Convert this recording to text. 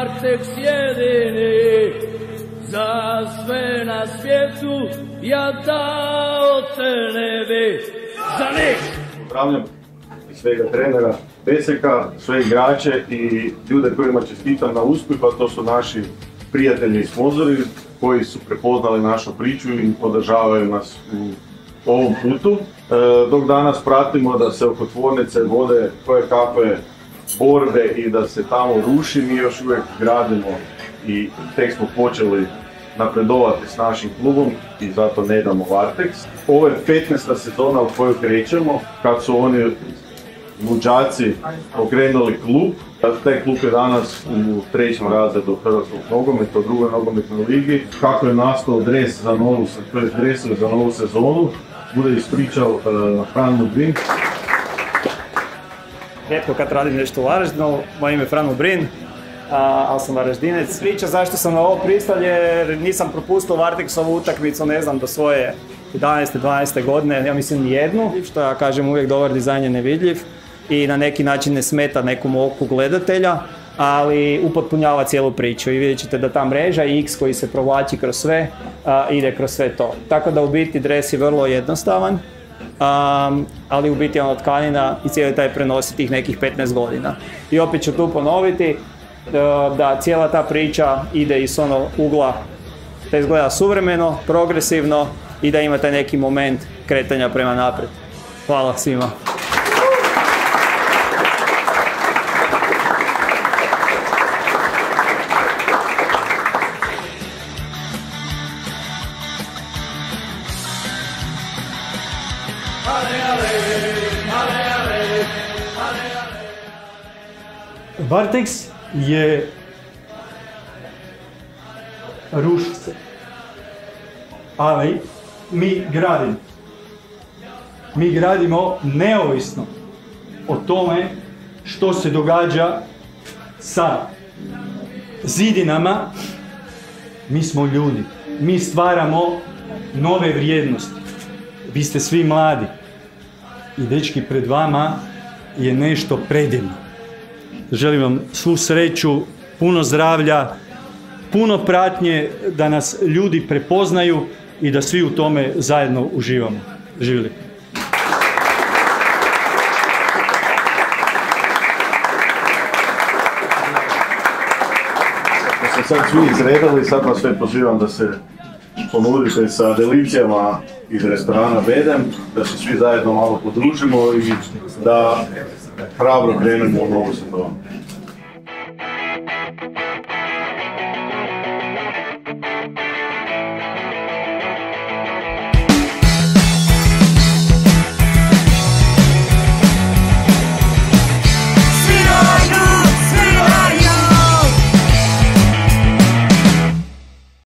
Varteks jedini, za sve na svijetu ja dao te ne bi za ništa. Pozdravljam i svega trenera Peseka, sve igrače i ljude kojima čestitam na uspjehu, a to su naši prijatelji i sponzori koji su prepoznali našu priču i podržavaju nas u ovom putu. Dok danas pratimo da se oko tvornice vode koje kakve borbe i da se tamo ruši, mi još uvijek gradimo i tek smo počeli napredovati s našim klubom i zato ne damo Varteks. Ovo je 15. sezona u kojoj krećemo, kad su oni luđaci okrenuli klub. Taj klub je danas u 3. razredu hrvatskog nogometa, u 2. nogometnoj ligi. Kako je nastao dresovi za novu sezonu, bude ispričao Fran Lubrin. Rijetko kad radim nešto u Varaždinu, moje ime je Fran Lubrin, ali sam Varaždinec. Priča zašto sam na ovo pristao jer nisam propustio Varteksovu utakmicu, ne znam, do svoje 11. 12. godine, ja mislim nijednu. Što ja kažem, uvijek dobar dizajn je nevidljiv i na neki način ne smeta nekom oku gledatelja, ali upotpunjava cijelu priču i vidjet ćete da ta mreža X koji se provlači kroz sve, ide kroz sve to. Tako da u biti dres je vrlo jednostavan, ali u biti ono tkanina i cijeli taj prenosi tih nekih 15 godina. I opet ću tu ponoviti da cijela ta priča ide iz onog ugla da izgleda suvremeno, progresivno i da ima taj neki moment kretanja prema naprijed. Hvala svima. Varteks je ruši se, ali mi gradimo. Mi gradimo neovisno o tome što se događa sa zidinama. Mi smo ljudi, mi stvaramo nove vrijednosti. Vi ste svi mladi i dečki pred vama je nešto predivno. Želim vam svu sreću, puno zdravlja, puno pratnje, da nas ljudi prepoznaju i da svi u tome zajedno uživamo. Živjeli! Kad se sad svi izredali, sad vas sve pozivam da se ponudite sa delicijama iz restorana Bedem, da se svi zajedno malo podružimo i da hrabro krenemo u novu sezonu.